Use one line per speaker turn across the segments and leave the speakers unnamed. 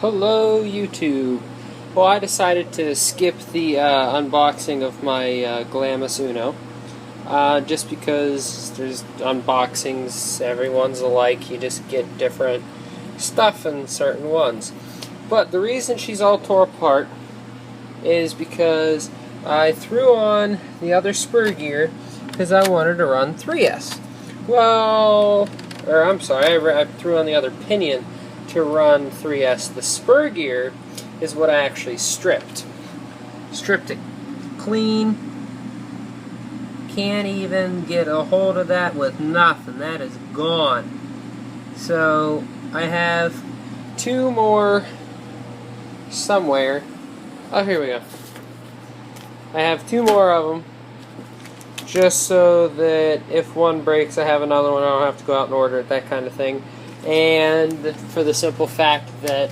Hello YouTube. Well, I decided to skip the unboxing of my Glamis Uno just because there's unboxings, everyone's alike, you just get different stuff in certain ones. But the reason she's all tore apart is because I threw on the other spur gear because I wanted to run 3S. Well, or I'm sorry, I threw on the other pinion to run 3S. The spur gear is what I actually stripped. Stripped it clean. Can't even get a hold of that with nothing. That is gone. So I have two more somewhere. Oh, here we go. I have two more of them, just so that if one breaks, I have another one. I don't have to go out and order it, that kind of thing. And for the simple fact that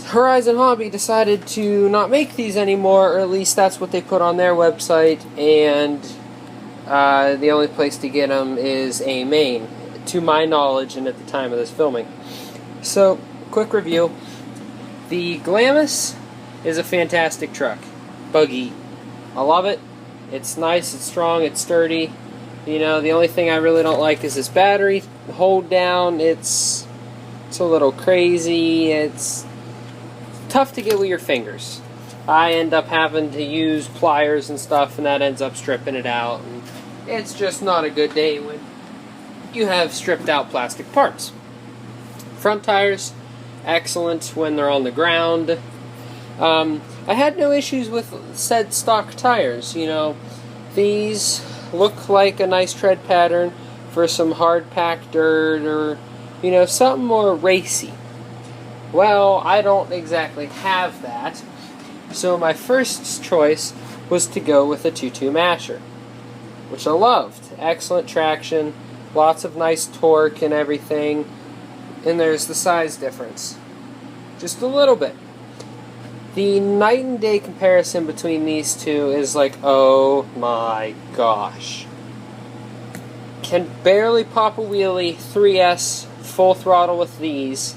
Horizon Hobby decided to not make these anymore, or at least that's what they put on their website, and the only place to get them is a Maine, to my knowledge and at the time of this filming. So, quick review. The Glamis is a fantastic truck. Buggy. I love it. It's nice, it's strong, it's sturdy. You know, the only thing I really don't like is this battery hold down. It's a little crazy. It's tough to get with your fingers. I end up having to use pliers and stuff, and that ends up stripping it out. And it's just not a good day when you have stripped out plastic parts. Front tires, excellent when they're on the ground. I had no issues with said stock tires. You know, these look like a nice tread pattern for some hard packed dirt, or you know, something more racy. Well, I don't exactly have that, so my first choice was to go with a 2.2 masher, which I loved. Excellent traction, lots of nice torque and everything, and there's the size difference, just a little bit. The night and day comparison between these two is like, oh my gosh. Can barely pop a wheelie. 3S full throttle with these.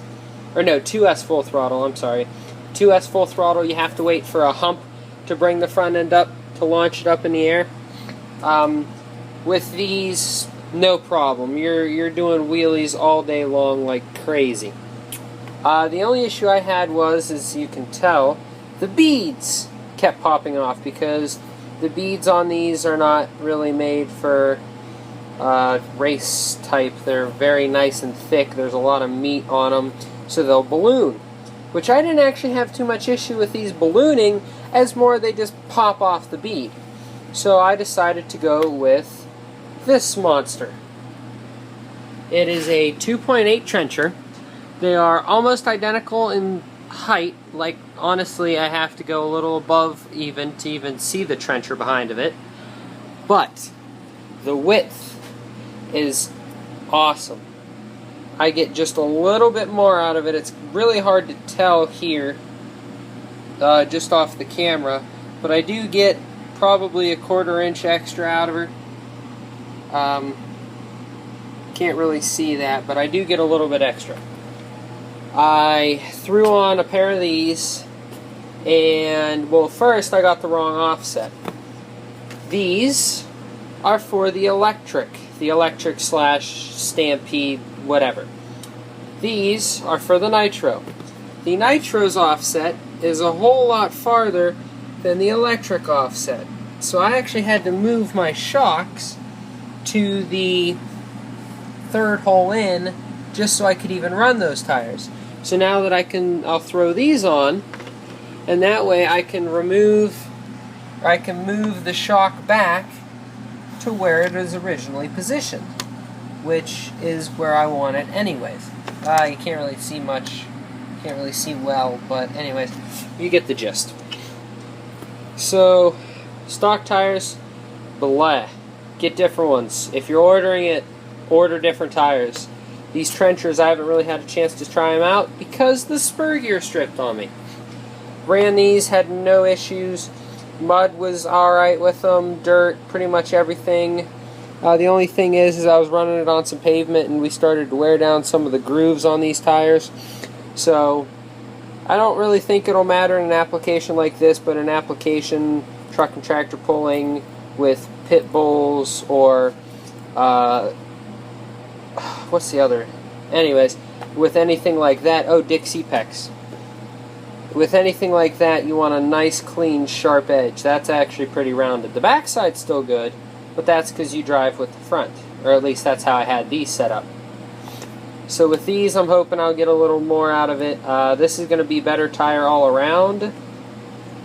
Or no, 2S full throttle, I'm sorry. 2S full throttle, you have to wait for a hump to bring the front end up, to launch it up in the air. With these, no problem. You're doing wheelies all day long like crazy. The only issue I had was, as you can tell, the beads kept popping off because the beads on these are not really made for race type. They're very nice and thick. There's a lot of meat on them, so they'll balloon. Which I didn't actually have too much issue with these ballooning, as more they just pop off the bead. So I decided to go with this monster. It is a 2.8 trencher. They are almost identical in height. Like, honestly, I have to go a little above even to even see the trencher behind of it. But the width is awesome. I get just a little bit more out of it. It's really hard to tell here just off the camera, but I do get probably a 1/4 inch extra out of her. Can't really see that, but I do get a little bit extra. I threw on a pair of these, and, well, first I got the wrong offset. These are for the electric slash Stampede, whatever. These are for the nitro. The nitro's offset is a whole lot farther than the electric offset. So I actually had to move my shocks to the third hole in just so I could even run those tires. So now that I'll throw these on, and that way I can move the shock back to where it was originally positioned, which is where I want it anyways. You can't really see much, can't really see well, but anyways, you get the gist. So, stock tires, blah. Get different ones. If you're ordering it, order different tires. These trenchers, I haven't really had a chance to try them out because the spur gear stripped on me. Ran these, had no issues. Mud was alright with them. Dirt, pretty much everything. The only thing is I was running it on some pavement and we started to wear down some of the grooves on these tires. So I don't really think it'll matter in an application like this, but an application, truck and tractor pulling with pit bulls or what's the other? Anyways, with anything like that, oh, Dixie Pex. With anything like that, you want a nice, clean, sharp edge. That's actually pretty rounded. The backside's still good, but that's because you drive with the front. Or at least that's how I had these set up. So with these, I'm hoping I'll get a little more out of it. This is going to be better tire all around.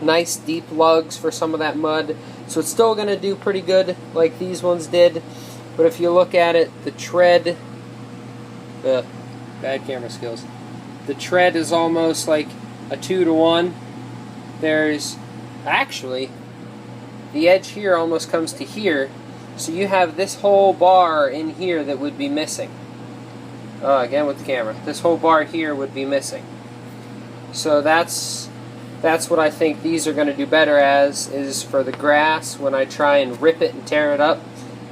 Nice deep lugs for some of that mud. So it's still going to do pretty good like these ones did. But if you look at it, the tread... bad camera skills. The tread is almost like a 2-to-1. There's... Actually, the edge here almost comes to here. So you have this whole bar in here that would be missing. Again with the camera. This whole bar here would be missing. So that's what I think these are going to do better as, is for the grass. When I try and rip it and tear it up,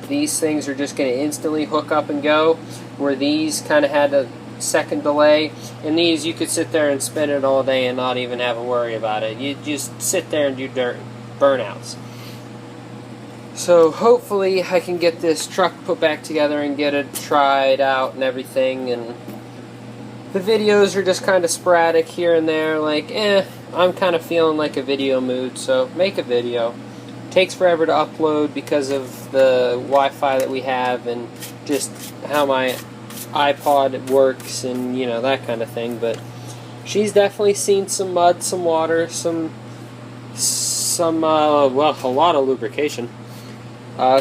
these things are just going to instantly hook up and go, where these kind of had a second delay. And these, you could sit there and spin it all day and not even have a worry about it. You just sit there and do burnouts. So hopefully I can get this truck put back together and get it tried out and everything. And the videos are just kind of sporadic here and there. Like, I'm kind of feeling like a video mood, so make a video. Takes forever to upload because of the Wi-Fi that we have and just how my iPod works and, you know, that kind of thing. But she's definitely seen some mud, some water, well, a lot of lubrication.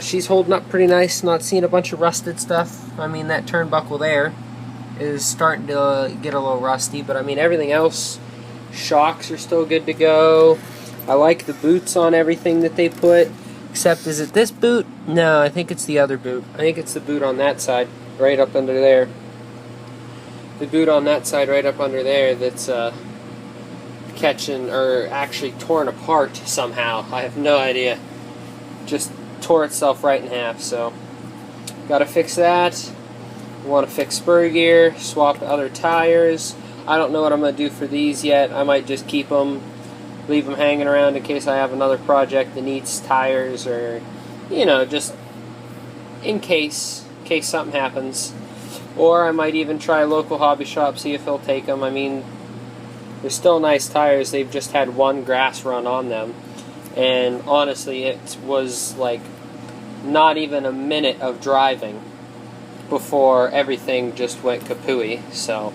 She's holding up pretty nice, not seeing a bunch of rusted stuff. I mean, that turnbuckle there is starting to get a little rusty, but I mean, everything else, shocks are still good to go. I like the boots on everything that they put, except, is it this boot? No, I think it's the other boot. I think it's the boot on that side, right up under there. The boot on that side, right up under there, that's catching, or actually torn apart somehow. I have no idea. Just tore itself right in half, so gotta fix that. Want to fix spur gear, swap other tires. I don't know what I'm going to do for these yet. I might just keep them, leave them hanging around in case I have another project that needs tires, or, you know, just in case something happens. Or I might even try a local hobby shop, see if he'll take them. I mean, they're still nice tires. They've just had one grass run on them. And honestly, it was like not even a minute of driving before everything just went kapooey. So